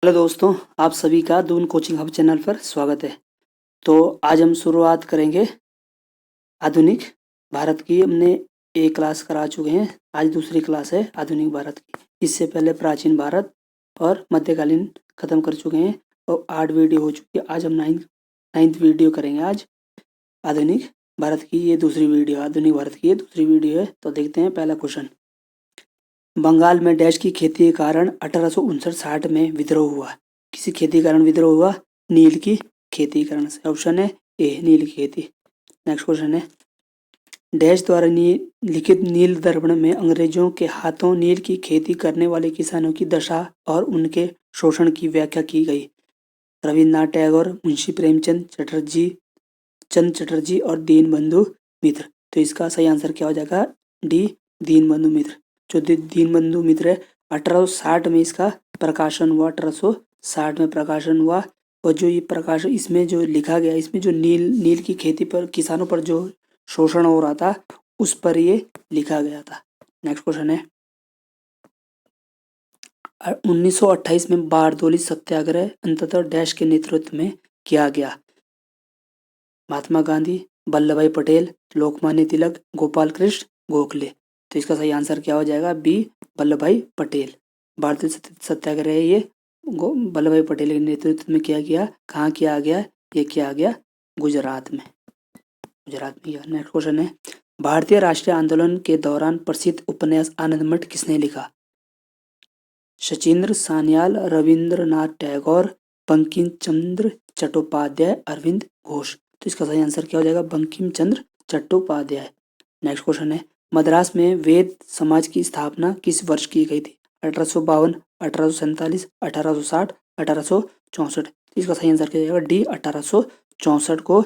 Hello दोस्तों, आप सभी का दून कोचिंग हब चैनल पर स्वागत है। तो आज हम शुरुआत करेंगे आधुनिक भारत की। हमने एक क्लास करा चुके हैं, आज दूसरी क्लास है आधुनिक भारत की। इससे पहले प्राचीन भारत और मध्यकालीन ख़त्म कर चुके हैं और 8 वीडियो हो चुकी है। आज हम नाइन्थ वीडियो करेंगे। आज आधुनिक भारत की ये दूसरी वीडियो, आधुनिक भारत की ये दूसरी वीडियो है। तो देखते हैं पहला क्वेश्चन। बंगाल में डैश की खेती के कारण 1859-60 में विद्रोह हुआ। किसी खेती के कारण विद्रोह हुआ? नील की खेती के कारण से। ऑप्शन है ए, नील की खेती। नेक्स्ट क्वेश्चन है, डैश द्वारा लिखित नील दर्पण में अंग्रेजों के हाथों नील की खेती करने वाले किसानों की दशा और उनके शोषण की व्याख्या की गई। रविन्द्रनाथ टैगोर, मुंशी प्रेमचंद चटर्जी और दीनबंधु मित्र। तो इसका सही आंसर क्या हो जाएगा? डी, दीनबंधु मित्र। जो दीनबंधु मित्र है, 1860 में इसका प्रकाशन हुआ। 1860 में प्रकाशन हुआ। और जो ये प्रकाशन इसमें जो लिखा गया, इसमें जो नील की खेती पर किसानों पर जो शोषण हो रहा था उस पर ये लिखा गया था। नेक्स्ट क्वेश्चन है, 1928 में बारदोली सत्याग्रह अंततः डैश के नेतृत्व में किया गया। महात्मा गांधी, वल्लभ भाई पटेल, लोकमान्य तिलक, गोपाल कृष्ण गोखले। तो इसका सही आंसर क्या हो जाएगा? बी, वल्लभ भाई पटेल। भारतीय सत्याग्रह ये वल्लभ भाई पटेल के नेतृत्व में किया गया। कहाँ किया गया? ये किया गया गुजरात में। नेक्स्ट क्वेश्चन है, भारतीय राष्ट्रीय आंदोलन के दौरान प्रसिद्ध उपन्यास आनंद मठ किसने लिखा? शचीन्द्र सान्याल, रविंद्रनाथ टैगोर, बंकिम चंद्र चट्टोपाध्याय, अरविंद घोष। तो इसका सही आंसर क्या हो जाएगा? बंकिम चंद्र चट्टोपाध्याय। नेक्स्ट क्वेश्चन है, मद्रास में वेद समाज की स्थापना किस वर्ष की गई थी? 1852, 1847, 1860, 1864। इसका सही आंसर क्या हो जाएगा? डी, 1864 को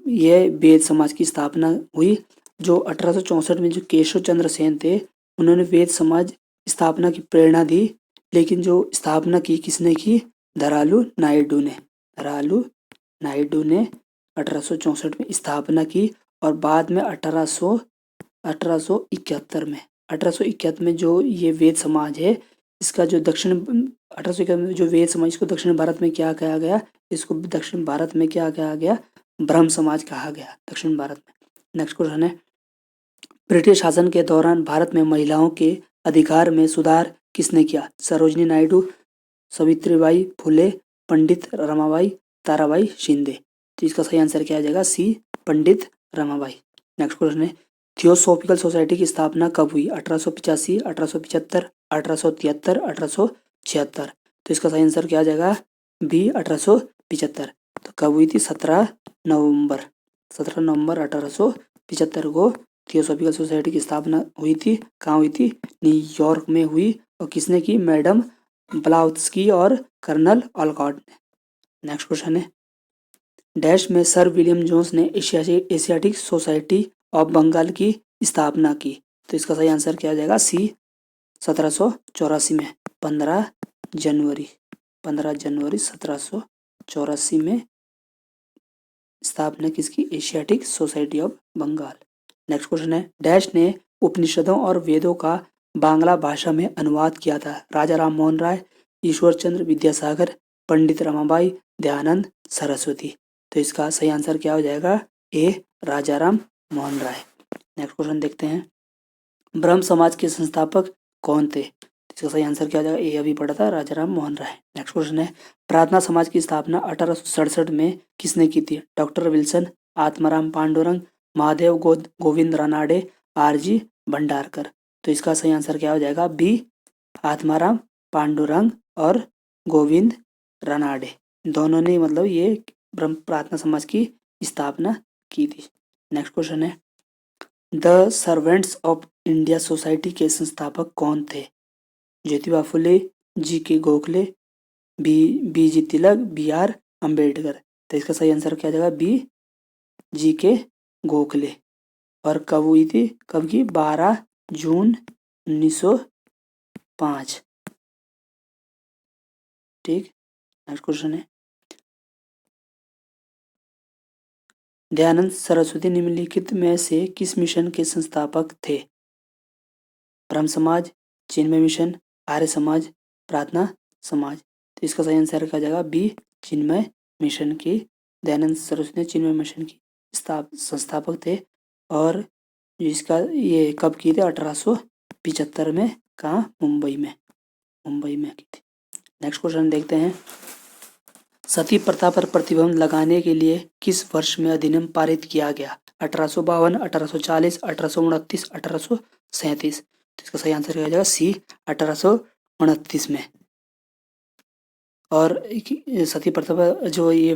यह वेद समाज की स्थापना हुई। जो 1864 में जो केशव चंद्र सेन थे, उन्होंने वेद समाज स्थापना की प्रेरणा दी। लेकिन जो स्थापना की किसने की? धरालू नायडू ने। धरालू नायडू ने 1864 में स्थापना की। और बाद में 1871 में जो ये वेद समाज है, इसका जो 1871 में जो वेद समाज को दक्षिण भारत में क्या कहा गया? इसको दक्षिण भारत में क्या कहा गया? ब्रह्म समाज कहा गया दक्षिण भारत में। नेक्स्ट क्वेश्चन है, ब्रिटिश शासन के दौरान भारत में महिलाओं के अधिकार में सुधार किसने किया? सरोजिनी नायडू, सावित्रीबाई फुले, पंडित रमाबाई, ताराबाई शिंदे। तो इसका सही आंसर क्या आ जाएगा? सी, पंडित रमाबाई। नेक्स्ट क्वेश्चन है, थियोसॉफिकल सोसाइटी की स्थापना कब हुई? 1885, 1875, 1873, 1876। तो इसका सही आंसर क्या आ जाएगा? बी, 1875। तो कब हुई थी? 17 नवंबर 1875 को थियोसॉफिकल सोसाइटी की स्थापना हुई थी। कहाँ हुई थी? न्यूयॉर्क में हुई। और किसने की? मैडम ब्लाउत्स्की और कर्नल ऑलकॉट ने। नेक्स्ट क्वेश्चन है, डैश में सर विलियम जोन्स ने एशियाटिक सोसाइटी ऑफ बंगाल की स्थापना की। तो इसका सही आंसर क्या आ जाएगा? सी, 1784 में। 15 जनवरी 1784 में स्थापना किसकी? Asiatic society of Bengal. Next question है, डैश ने उपनिषदों और वेदों का बांग्ला भाषा में अनुवाद किया था? राजा राम मोहन राय, ईश्वर चंद्र विद्यासागर, पंडित रमाबाई, दयानंद सरस्वती। तो इसका सही आंसर क्या हो जाएगा? ए, राजा राम मोहन राय। नेक्स्ट क्वेश्चन देखते हैं, ब्रह्म समाज के संस्थापक कौन थे? इसका सही आंसर क्या हो जाएगा? ए, अभी पढ़ा था, राजा राम मोहन राय। नेक्स्ट क्वेश्चन है, प्रार्थना समाज की स्थापना 1867 में किसने की थी? Doctor Wilson, Atmaram Pandurang, Mahadev Govind Ranade, R G Bhandarkar. तो इसका सही आंसर क्या हो जाएगा? बी, आत्माराम पांडुरंग और गोविंद रानाडे। दोनों ने मतलब ये ब्रह्म प्रार्थना समाज की स्थापना की थी। नेक्स्ट क्वेश्चन है, the servants of India society के संस्थापक कौन थे? Jyotiba Phule, G K Gokhale, B G Tilak, B R Ambedkar. तो इसका सही आंसर क्या जाएगा? बी, जी के गोखले। और कब हुई थी? कब की? 12 जून 1905। ठीक। नेक्स्ट क्वेश्चन है, दयानंद सरस्वती निम्नलिखित में से किस मिशन के संस्थापक थे? ब्रह्म समाज, चिन्मय मिशन, आर्य समाज, प्रार्थना समाज। तो इसका सही आंसर क्या जाएगा बी, चिन्मय मिशन की। दयानंद सरस्वती चिन्मय मिशन की संस्थापक थे और इसका ये कब की थी? 1875 में। कहाँ? मुंबई में की थी। नेक्स्ट क्वेश्चन देखते हैं। सती प्रथा पर प्रतिबंध लगाने के लिए किस वर्ष में अधिनियम पारित किया गया? 1852, 1840, 1829, 1837। तो इसका सही आंसर क्या जाएगा? सी, 1829 में। और सती प्रथा पर जो ये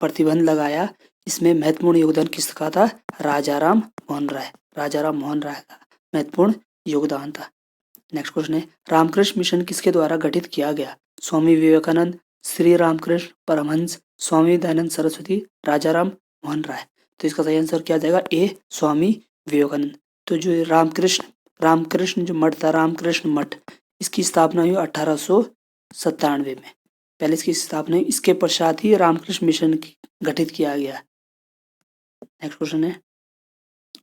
प्रतिबंध लगाया, इसमें महत्वपूर्ण योगदान किसका था? राजाराम मोहन राय का महत्वपूर्ण योगदान था। नेक्स्ट क्वेश्चन है, रामकृष्ण मिशन किसके द्वारा गठित किया गया? स्वामी विवेकानंद, श्री रामकृष्ण परमहंस, स्वामी दयानंद सरस्वती, राजाराम मोहन राय। तो इसका सही आंसर क्या जाएगा? ए, स्वामी विवेकानंद। तो जो रामकृष्ण जो मठ था, रामकृष्ण मठ, इसकी स्थापना हुई 1897 में। पहले इसकी स्थापना हुई, इसके पश्चात ही रामकृष्ण मिशन गठित किया गया। नेक्स्ट क्वेश्चन है,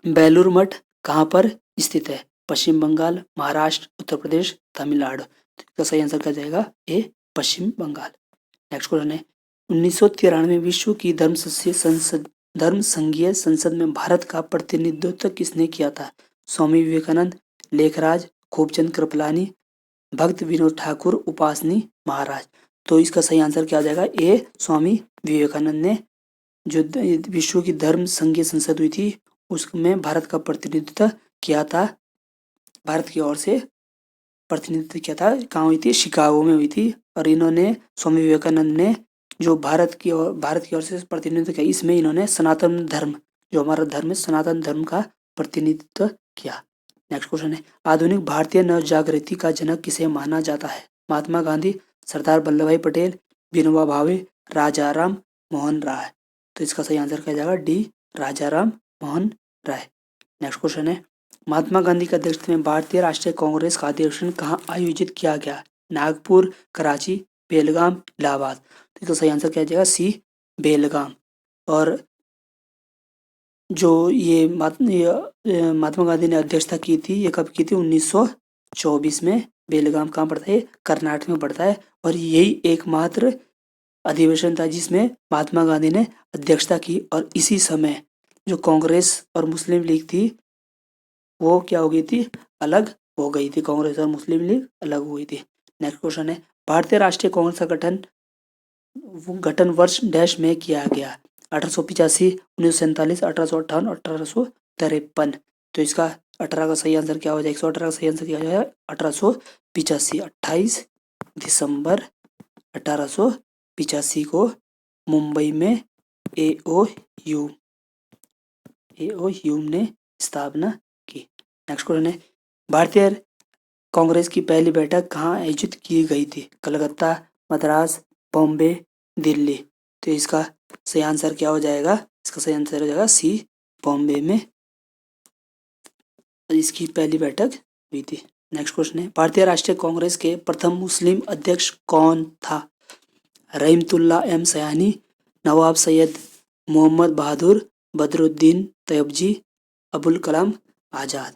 बेलूर मठ कहाँ पर स्थित है? पश्चिम बंगाल, महाराष्ट्र, उत्तर प्रदेश, तमिलनाडु। तो इसका सही आंसर क्या जाएगा? ए, पश्चिम बंगाल। नेक्स्ट क्वेश्चन है, 1993 में विश्व की धर्म संघीय संसद में भारत का प्रतिनिधित्व किसने किया था? स्वामी विवेकानंद, लेखराज, खूबचंद कृपलानी, भक्त विनोद ठाकुर, उपासनी महाराज। तो इसका सही आंसर क्या जाएगा? ए, स्वामी विवेकानंद ने जो विश्व की धर्म संघीय संसद हुई थी उसमें भारत का प्रतिनिधित्व किया था। भारत की ओर से प्रतिनिधित्व किया था। कहाँ हुई थी? शिकागो में हुई थी। और इन्होंने, स्वामी विवेकानंद ने जो भारत की ओर से प्रतिनिधित्व किया, इसमें इन्होंने सनातन धर्म, जो हमारा धर्म है, सनातन धर्म का प्रतिनिधित्व किया। नेक्स्ट क्वेश्चन है, आधुनिक भारतीय नव जागृति का जनक किसे माना जाता है? महात्मा गांधी, सरदार वल्लभ भाई पटेल, विनोबा भावे, राजाराम मोहन राय। तो इसका सही आंसर क्या जाएगा? D, Rajaram Mohan Roy. Next question है, महात्मा गांधी के अध्यक्षता में भारतीय राष्ट्रीय कांग्रेस का अधिवेशन कहाँ आयोजित किया गया? नागपुर, कराची, बेलगाम, इलाहाबाद। तो इसका सही आंसर क्या जाएगा? सी, बेलगाम। और जो ये महात्मा गांधी ने अध्यक्षता की थी, ये कब की थी? 1924 में। बेलगाम कहाँ पड़ता है? कर्नाटक में पड़ता है। और यही एकमात्र अधिवेशन था जिसमें महात्मा गांधी ने अध्यक्षता की। और इसी समय जो कांग्रेस और मुस्लिम लीग थी वो क्या हो गई थी? अलग हो गई थी। कांग्रेस और मुस्लिम लीग अलग हो गई थी। नेक्स्ट क्वेश्चन है, भारतीय राष्ट्रीय कांग्रेस का गठन वर्ष डैश में किया गया? 1885, 1947, 1858, 1853। तो इसका 18 का सही आंसर क्या हो जाएगा? 118 का सही आंसर क्या हो जाएगा? 1885। 28 दिसंबर 1885 को मुंबई में AOU ने स्थापना की। नेक्स्ट क्वेश्चन है, भारतीय कांग्रेस की पहली बैठक कहाँ आयोजित की गई थी? कलकत्ता, मद्रास, बॉम्बे, दिल्ली। तो इसका सही आंसर क्या हो जाएगा? इसका सही आंसर हो जाएगा सी, बॉम्बे में इसकी पहली बैठक हुई थी। नेक्स्ट क्वेश्चन है, भारतीय राष्ट्रीय कांग्रेस के प्रथम मुस्लिम अध्यक्ष कौन था? रहीमतुल्लाह एम सयानी, नवाब सैयद मोहम्मद बहादुर, बदरुद्दीन तैयबजी, अबुल कलाम आज़ाद।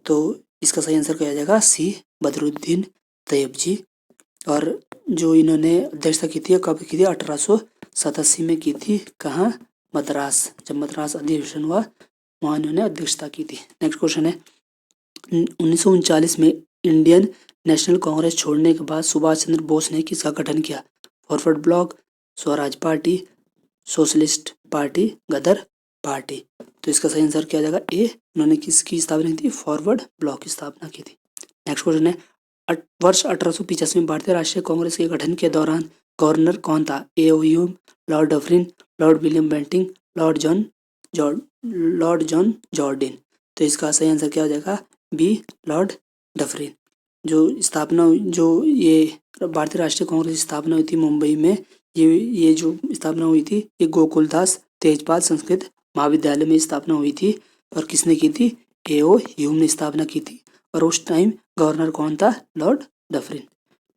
तो इसका सही आंसर क्या हो जाएगा? सी, बदरुद्दीन तैयबजी। और जो इन्होंने अध्यक्षता की थी, कब की थी? 1887 में की थी। कहाँ? मद्रास। जब मद्रास अधिवेशन हुआ वहाँ इन्होंने अध्यक्षता की थी। नेक्स्ट क्वेश्चन है, 1939 में इंडियन नेशनल कांग्रेस छोड़ने के बाद सुभाष चंद्र बोस ने किसका गठन किया? Forward bloc, Swaraj party, socialist party, Ghadar party. तो इसका सही आंसर क्या जाएगा? ए, उन्होंने किसकी स्थापना की थी? फॉरवर्ड ब्लॉक की स्थापना की थी। नेक्स्ट क्वेश्चन है, वर्ष 1885 में भारतीय राष्ट्रीय कांग्रेस के गठन के दौरान गवर्नर कौन था? AOU, lord Dufferin, lord William Bentinck, lord John Jordan. तो इसका सही आंसर क्या हो जाएगा? B, lord Dufferin. जो ये भारतीय राष्ट्रीय कांग्रेस की स्थापना हुई थी मुंबई में, ये जो स्थापना हुई थी, ये गोकुलदास तेजपाल संस्कृत महाविद्यालय में स्थापना हुई थी। और किसने की थी? AOU ने स्थापना की थी। और उस टाइम गवर्नर कौन था? Lord Dufferin.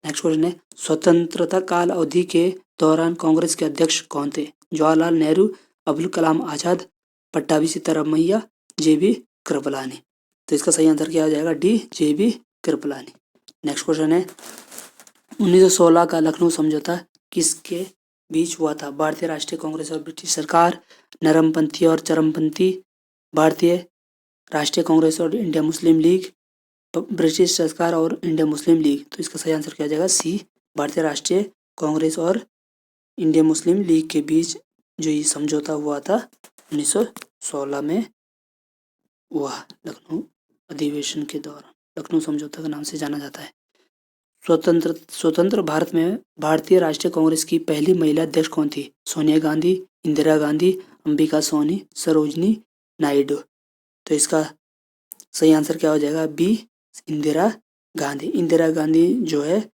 नेक्स्ट क्वेश्चन है, स्वतंत्रता काल अवधि के दौरान कांग्रेस के अध्यक्ष कौन थे? जवाहरलाल नेहरू, अब्दुल कलाम आजाद, पट्टाभी सीतारामैया, JB कृपलानी। तो इसका सही आंसर क्या हो जाएगा? D, JB Kripalani. Next question है, 1916 का लखनऊ समझौता किसके बीच हुआ था? भारतीय राष्ट्रीय कांग्रेस और ब्रिटिश सरकार, नरमपंथी और चरमपंथी, भारतीय राष्ट्रीय कांग्रेस और इंडिया मुस्लिम लीग, ब्रिटिश सरकार और इंडिया मुस्लिम लीग। तो इसका सही आंसर क्या हो जाएगा? सी, भारतीय राष्ट्रीय कांग्रेस और इंडिया मुस्लिम लीग के बीच जो ये समझौता हुआ था 1916 में हुआ, लखनऊ अधिवेशन के दौरान। लखनऊ समझौता के नाम से जाना जाता है। स्वतंत्र भारत में भारतीय राष्ट्रीय कांग्रेस की पहली महिला अध्यक्ष कौन थी? सोनिया गांधी, इंदिरा गांधी, अंबिका सोनी, सरोजनी नायडू। तो इसका सही आंसर क्या हो जाएगा? बी, इंदिरा गांधी। इंदिरा गांधी जो है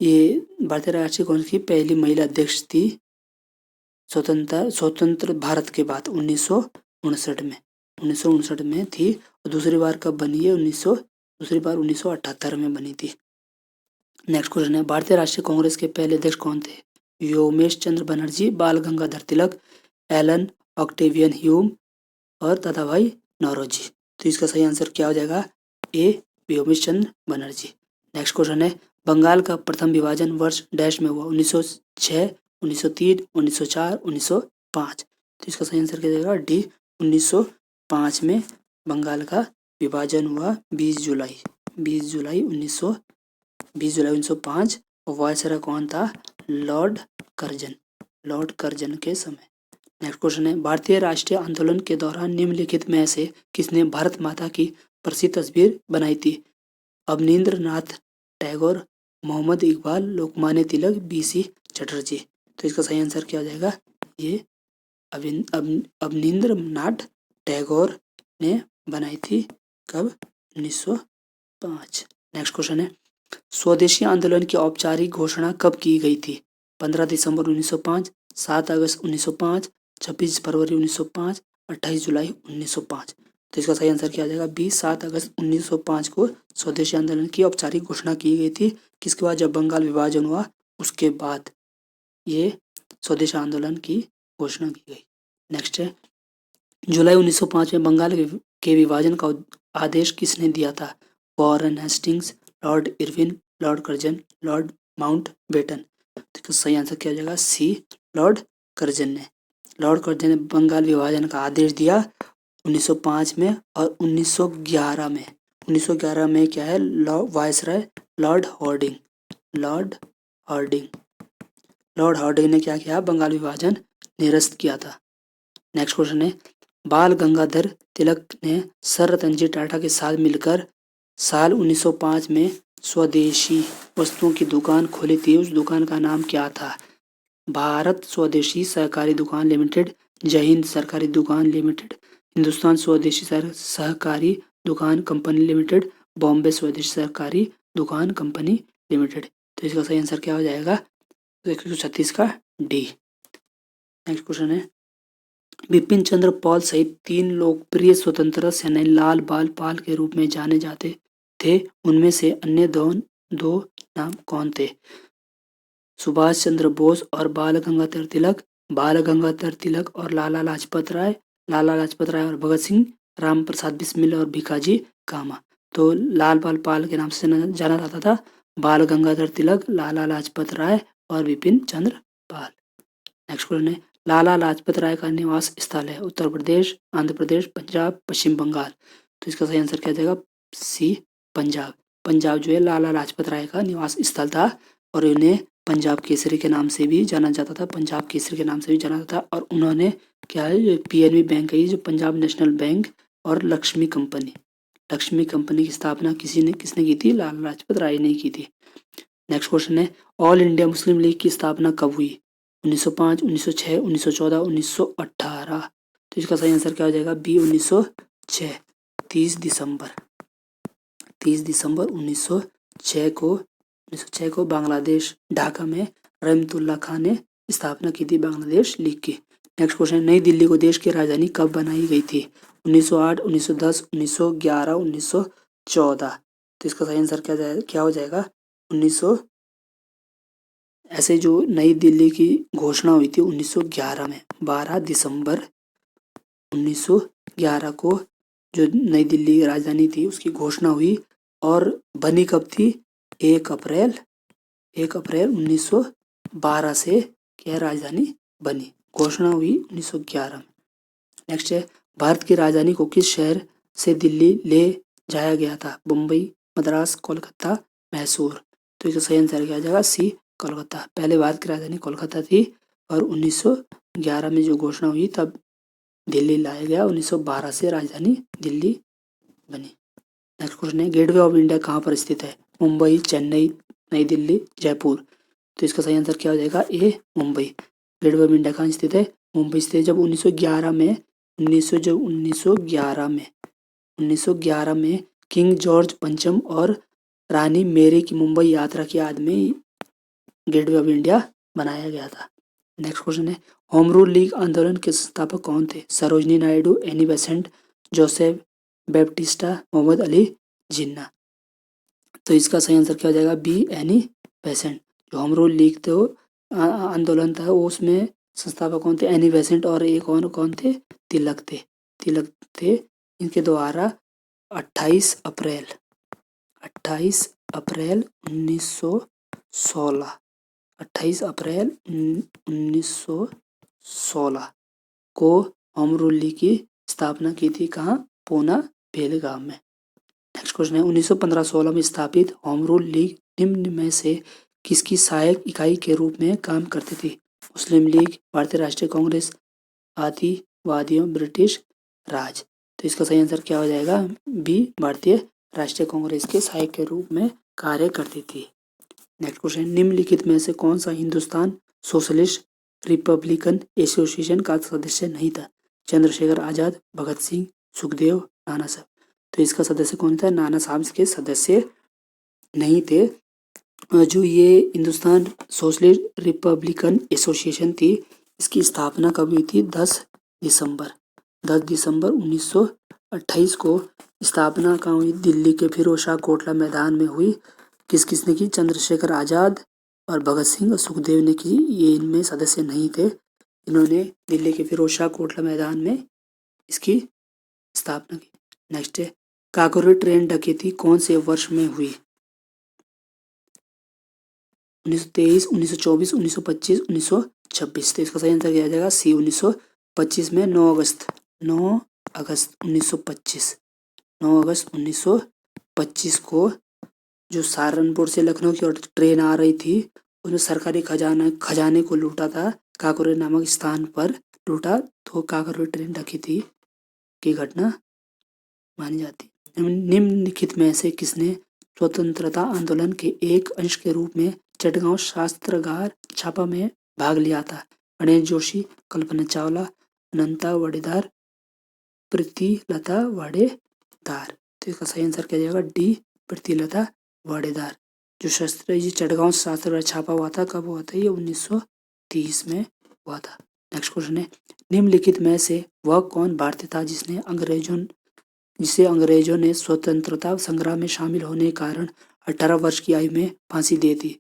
ये भारतीय राष्ट्रीय कांग्रेस की पहली महिला अध्यक्ष थी स्वतंत्र भारत के बाद 1959 में थी। और दूसरी बार कब बनी है? दूसरी बार 1978 में बनी थी। नेक्स्ट क्वेश्चन है, भारतीय राष्ट्रीय कांग्रेस के पहले अध्यक्ष कौन थे? व्योमेश चंद्र बनर्जी, बाल Gangadhar Tilak, Elon Octavian Hume और दादाभाई नौरोजी। तो इसका सही आंसर क्या हो जाएगा? ए, व्योमेश चंद्र बनर्जी। नेक्स्ट क्वेश्चन है, बंगाल का प्रथम विभाजन वर्ष डैश में हुआ? 1906, 1903, 1904, 1905। तो इसका सही आंसर क्या जाएगा? डी, 1905 में बंगाल का विभाजन हुआ। 20 जुलाई 1905। और वायसराय कौन था? लॉर्ड कर्जन के समय। नेक्स्ट क्वेश्चन है, भारतीय राष्ट्रीय आंदोलन के दौरान निम्नलिखित में से किसने भारत माता की प्रसिद्ध तस्वीर बनाई थी? अवनींद्रनाथ टैगोर, मोहम्मद इकबाल, लोकमान्य तिलक, बीसी चटर्जी। तो इसका सही आंसर क्या हो जाएगा? ये अवनींद्रनाथ टैगोर ने बनाई थी। कब? 1905। नेक्स्ट क्वेश्चन है, स्वदेशी आंदोलन की औपचारिक घोषणा कब की गई थी? 15 दिसंबर 1905, 7 अगस्त 1905, 26 फरवरी 1905, 28 जुलाई 1905। तो इसका सही आंसर क्या आ जाएगा? 7 अगस्त 1905 को स्वदेशी आंदोलन की औपचारिक घोषणा की गई थी। किसके बाद? जब बंगाल विभाजन हुआ उसके बाद ये स्वदेशी आंदोलन की घोषणा की गई। नेक्स्ट है, जुलाई 1905 में बंगाल के विभाजन का आदेश किसने दिया था? Warren Hastings, Lord Irwin, Lord Curzon, Lord Mountbatten. तो सही आंसर क्या हो जाएगा? सी, लॉर्ड कर्जन ने। लॉर्ड कर्जन ने बंगाल विभाजन का आदेश दिया 1905 में। और 1911 में क्या है? वायसराय लॉर्ड हार्डिंग ने क्या किया? बंगाल विभाजन निरस्त किया था। नेक्स्ट क्वेश्चन है, बाल गंगाधर तिलक ने सर रतन जी टाटा के साथ मिलकर साल 1905 में स्वदेशी वस्तुओं की दुकान खोली थी। उस दुकान का नाम क्या था? भारत स्वदेशी सहकारी दुकान लिमिटेड, जय हिंद सरकारी दुकान लिमिटेड, हिंदुस्तान स्वदेशी सहकारी दुकान कंपनी लिमिटेड, बॉम्बे स्वदेशी सहकारी दुकान कंपनी लिमिटेड। तो इसका सही आंसर क्या हो जाएगा? 136 का डी। नेक्स्ट क्वेश्चन है, बिपिन चंद्र पॉल सहित 3 लोकप्रिय स्वतंत्रता सेनानी लाल बाल पाल के रूप में जाने जाते थे। उनमें से अन्य दो नाम कौन थे? सुभाष चंद्र बोस और बाल गंगाधर तिलक और लाला लाजपत राय और भगत सिंह, राम प्रसाद बिस्मिल और भिकाजी कामा। तो लाल बाल पाल के नाम से जाना जाता था बाल गंगाधर तिलक, लाला लाजपत राय और बिपिन चंद्र पाल। नेक्स्ट क्वेश्चन है, लाला लाजपत राय का निवास स्थल है? उत्तर प्रदेश, आंध्र प्रदेश, पंजाब, पश्चिम बंगाल। तो इसका सही आंसर क्या जाएगा? सी, पंजाब जो है लाला लाजपत राय का निवास स्थल था। और इन्हें पंजाब केसरी के नाम से भी जाना जाता था और उन्होंने क्या है, जो पीएनबी बैंक है, जो पंजाब नेशनल बैंक और लक्ष्मी कंपनी की स्थापना किसने की थी? लाला लाजपत राय ने की थी। नेक्स्ट क्वेश्चन है, ऑल इंडिया मुस्लिम लीग की स्थापना कब हुई? 1905, 1906, 1914, 1918। तो इसका सही आंसर क्या हो जाएगा? बी, 1906। 30 दिसंबर 1906 को बांग्लादेश ढाका में रहमतुल्लाह खान ने स्थापना की थी बांग्लादेश लीग की। नेक्स्ट क्वेश्चन, नई दिल्ली को देश की राजधानी कब बनाई गई थी? 1908, 1910, 1911, 1914। तो इसका सही आंसर क्या हो जाएगा? 1900। ऐसे जो नई दिल्ली की घोषणा हुई थी 1911 में, 12 दिसंबर 1911 को जो नई दिल्ली की राजधानी थी उसकी घोषणा हुई। और बनी कब थी? 1 अप्रैल 1 अप्रैल 1912 से क्या राजधानी बनी, घोषणा हुई 1911 में। नेक्स्ट है, भारत की राजधानी को किस शहर से दिल्ली ले जाया गया था, मुंबई, मद्रास, कोलकाता, मैसूर। तो इसका सही आंसर क्या आ जाएगा, सी कोलकाता। पहले भारत की राजधानी कोलकाता थी और 1911 में जो घोषणा हुई तब दिल्ली लाया गया, 1912 से राजधानी दिल्ली बनी। नेक्स्ट क्वेश्चन है, गेटवे ऑफ इंडिया कहाँ पर स्थित है, मुंबई, चेन्नई, नई दिल्ली, जयपुर। तो इसका सही आंसर क्या हो जाएगा, ए मुंबई। गेटवे ऑफ इंडिया कहाँ स्थित है, मुंबई स्थित है। जब 1911 में किंग जॉर्ज पंचम और रानी मेरी की मुंबई यात्रा की याद में गेटवे ऑफ इंडिया बनाया गया था। नेक्स्ट क्वेश्चन है, होम रूल लीग आंदोलन के संस्थापक कौन थे, Sarojini Naidu, Annie Besant, Joseph Baptista, Mohammad Ali Jinnah. तो इसका सही आंसर क्या हो जाएगा, बी एनी बेसेंट। जो होम रूल लीग थे आंदोलन था उसमें संस्थापक कौन थे, एनी बेसेंट और एक और कौन थे, तिलक थे। इनके द्वारा 28 अप्रैल 1916 28 अप्रैल 1916 को होम रूल लीग की स्थापना की थी, कहाँ, पूना बेलगाम में। नेक्स्ट क्वेश्चन है, 1915-16 में स्थापित होम रूल लीग निम्न में से किसकी सहायक इकाई के रूप में काम करती थी, मुस्लिम लीग, भारतीय राष्ट्रीय कांग्रेस, आदिवादियों, ब्रिटिश राज। तो इसका सही आंसर क्या हो जाएगा, बी भारतीय राष्ट्रीय कांग्रेस के सहायक के रूप में कार्य करती थी। नेक्स्ट क्वेश्चन, निम्नलिखित में से कौन सा हिंदुस्तान सोशलिस्ट रिपब्लिकन एसोसिएशन का सदस्य नहीं था, चंद्रशेखर आजाद, भगत सिंह, सुखदेव, नाना साहब। तो इसका सदस्य कौन था, नाना साहब के सदस्य नहीं थे। जो ये हिंदुस्तान सोशलिस्ट रिपब्लिकन एसोसिएशन थी, इसकी स्थापना कब हुई थी, 10 दिसंबर 1928 को स्थापना कहाँ हुई, दिल्ली के फिरोजशाह कोटला मैदान में हुई। किसने की, चंद्रशेखर आजाद और भगत सिंह और सुखदेव ने की। ये इनमें सदस्य नहीं थे। इन्होंने दिल्ली के फिरोजशाह कोटला मैदान में इसकी स्थापना की। नेक्स्ट है, काकोरी ट्रेन डकैती कौन से वर्ष में हुई, 1923, 1924, 1925, 1926। तो इसका सही आंसर किया जाएगा सी 1925 में, 9 अगस्त 1925 को जो सहारनपुर से लखनऊ की ओर ट्रेन आ रही थी, उसमें सरकारी खजाने को लूटा था, काकोरी नामक स्थान पर लूटा, तो काकोरी ट्रेन डकैती की घटना मानी जाती। निम्नलिखित में से किसने स्वतंत्रता आंदोलन के एक अंश के रूप में चटगांव शस्त्रागार छापा में भाग लिया था, गणेश जोशी, कल्पना चावला, अनंता वाडेदार, प्रीतिलता वाडेदार। तो इसका सही आंसर क्या जाएगा, डी प्रीतिलता वाडेदार। जो चटगांव शस्त्रागार छापा हुआ था, कब हुआ था, ये 1930 में हुआ था। नेक्स्ट क्वेश्चन है, निम्नलिखित में से वह कौन भारतीय था जिसे अंग्रेजों ने स्वतंत्रता संग्राम में शामिल होने के कारण 18 वर्ष की आयु में फांसी दे दी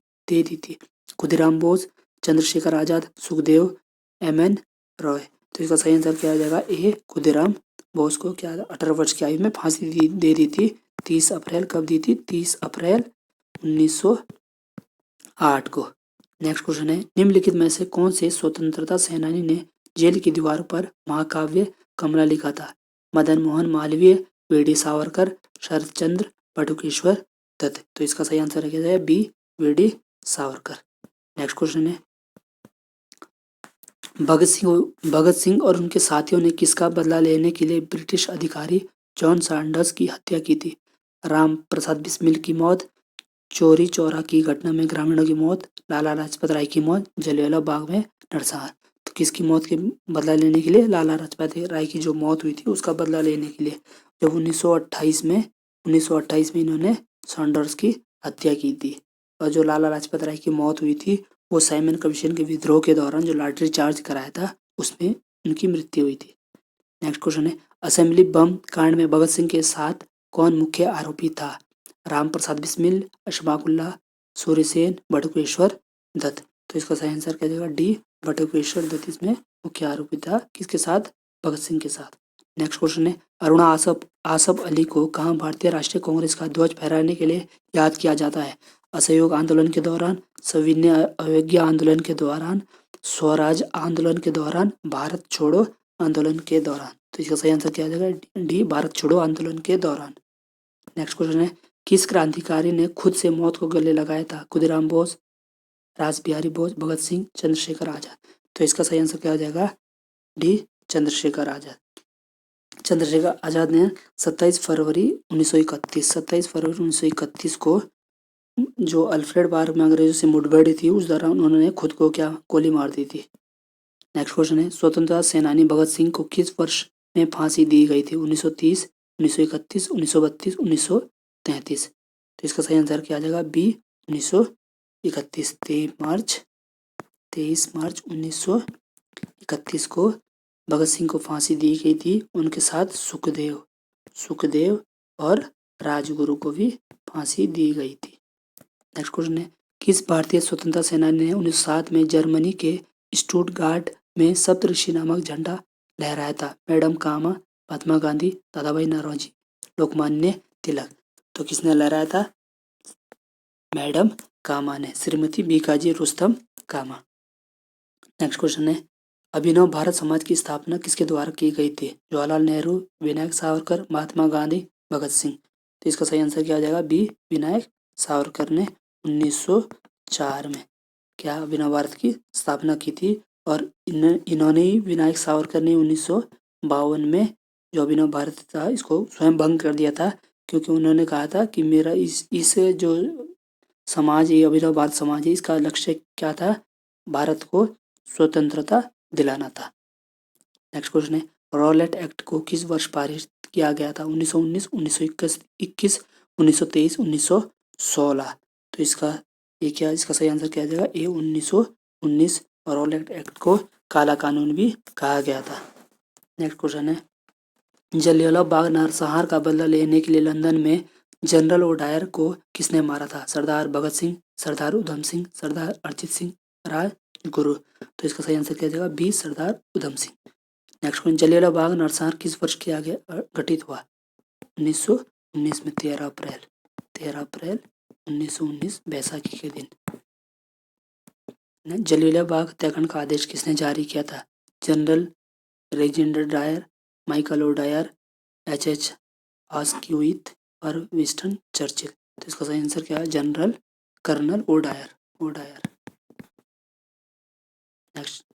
थी, खुदीराम बोस, चंद्रशेखर आजाद, सुखदेव, एम.एन. रॉय। तो इसका सही आंसर क्या हो जाएगा, ए खुदीराम बोस को क्या 18 वर्ष की आयु में फांसी दे दी थी। 30 अप्रैल कब दी थी, 30 अप्रैल 1908 को। नेक्स्ट क्वेश्चन है, निम्नलिखित में से कौन से स्वतंत्रता सेनानी ने जेल की दीवारों पर महाकाव्य कमला लिखा था, मदन मोहन मालवीय, वी.डी. सावरकर, शरदचंद्र, बटुकेश्वर दत्त। तो इसका सही आंसर क्या है, B V D. Savarkar. Next question है, भगत सिंह और उनके साथियों ने किसका बदला लेने के लिए ब्रिटिश अधिकारी जॉन सैंडर्स की हत्या की थी, राम प्रसाद बिस्मिल की मौत, चोरी चौरा की घटना में ग्रामीणों की मौत, लाला लाजपत राय की मौत, जलियांवाला बाग में नरसंहार। तो किसकी मौत के बदला लेने के लिए, लाला लाजपत राय की जो मौत हुई थी उसका बदला लेने के लिए, जब 1928 में इन्होंने सैंडर्स की हत्या की थी। और जो लाला लाजपत राय की मौत हुई थी वो साइमन कमीशन के विद्रोह के दौरान जो लाठी चार्ज कराया था उसमें उनकी मृत्यु हुई थी। नेक्स्ट क्वेश्चन है, असेंबली बम कांड में भगत सिंह के साथ कौन मुख्य आरोपी था, राम प्रसाद बिस्मिल, अशफाकुल्लाह, सूर्यसेन, बटुकेश्वर दत्त। तो इसका सही आंसर क्या जाएगा, डी बटुकेश्वर दत्त इसमें मुख्य आरोपी था, किसके साथ, भगत सिंह के साथ। नेक्स्ट क्वेश्चन है, अरुणा आसफ अली को कहाँ भारतीय राष्ट्रीय कांग्रेस का ध्वज फहराने के लिए याद किया जाता है, असहयोग आंदोलन के दौरान, सविनय अवज्ञा आंदोलन के दौरान, स्वराज आंदोलन के दौरान, भारत छोड़ो आंदोलन के दौरान। तो इसका सही आंसर क्या आ जाएगा? डी, भारत छोड़ो आंदोलन के दौरान। नेक्स्ट क्वेश्चन है, किस क्रांतिकारी ने खुद से मौत को गले लगाया था? खुदीराम बोस, रासबिहारी बोस, भगत सिंह, चंद्रशेखर आजाद। तो इसका सही आंसर क्या हो जाएगा? डी, चंद्रशेखर आजाद। चंद्रशेखर आजाद ने 27 फरवरी 1931 को जो अल्फ्रेड बार में अंग्रेजों से मुठभेड़ थी उस दौरान उन्होंने खुद को क्या गोली मार दी थी। नेक्स्ट क्वेश्चन है, स्वतंत्रता सेनानी भगत सिंह को किस वर्ष में फांसी दी गई थी? 1930, 1931, 1932, 1933। तो इसका सही आंसर क्या आ जाएगा? बी, 1931। 23 मार्च 1931 को भगत सिंह को फांसी दी गई थी। उनके साथ सुखदेव और राजगुरु को भी फांसी दी गई थी। नेक्स्ट क्वेश्चन है, किस भारतीय स्वतंत्रता सेनानी ने 1907 में जर्मनी के स्टुटगार्ट में सप्तऋषि नामक झंडा लहराया था? मैडम कामा, महात्मा गांधी, दादाभाई नौरोजी, लोकमान्य तिलक। तो किसने लहराया था? मैडम कामा ने, श्रीमती बीकाजी रुस्तम कामा। नेक्स्ट क्वेश्चन है, अभिनव भारत समाज की स्थापना किसके द्वारा की गई थी? जवाहरलाल नेहरू, विनायक सावरकर, महात्मा गांधी, भगत सिंह। तो इसका सही आंसर क्या आ जाएगा? बी, विनायक सावरकर ने 1904 में क्या अभिनव भारत की स्थापना की थी। और इन्होंने ही, विनायक सावरकर ने 1952 में जो अभिनव भारत था इसको स्वयं भंग कर दिया था, क्योंकि उन्होंने कहा था कि मेरा इस जो समाज, ये अभिनव भारत समाज है, इसका लक्ष्य क्या था? भारत को स्वतंत्रता दिलाना था। नेक्स्ट क्वेश्चन है, रॉलेट एक्ट को किस वर्ष पारित किया गया था? 1919, 1921, 1923, 1916। तो इसका सही आंसर क्या आ जाएगा? ए, 1919। रॉलेट एक्ट को काला कानून भी कहा गया था। नेक्स्ट क्वेश्चन है, जलियांवाला बाग नरसंहार का बदला लेने के लिए लंदन में जनरल ओडायर को किसने मारा था? सरदार भगत सिंह, सरदार उधम सिंह, सरदार अजित सिंह राजगुरु। तो इसका सही आंसर क्या जाएगा? B, Sardar Udham Singh. Next question, Jallianwala Bagh नरसंहार किस वर्ष किया गया, घटित हुआ? 1919 में 13 अप्रैल 1919 बैसाखी के दिन। जलियांवाला बाग हत्याकांड का आदेश किसने जारी किया था? General Reginald Dyer, Michael O'Dwyer, H Asquith और विंस्टन चर्चिल। तो इसका सही आंसर क्या है? General colonel O'Dwyer. नेक्स्ट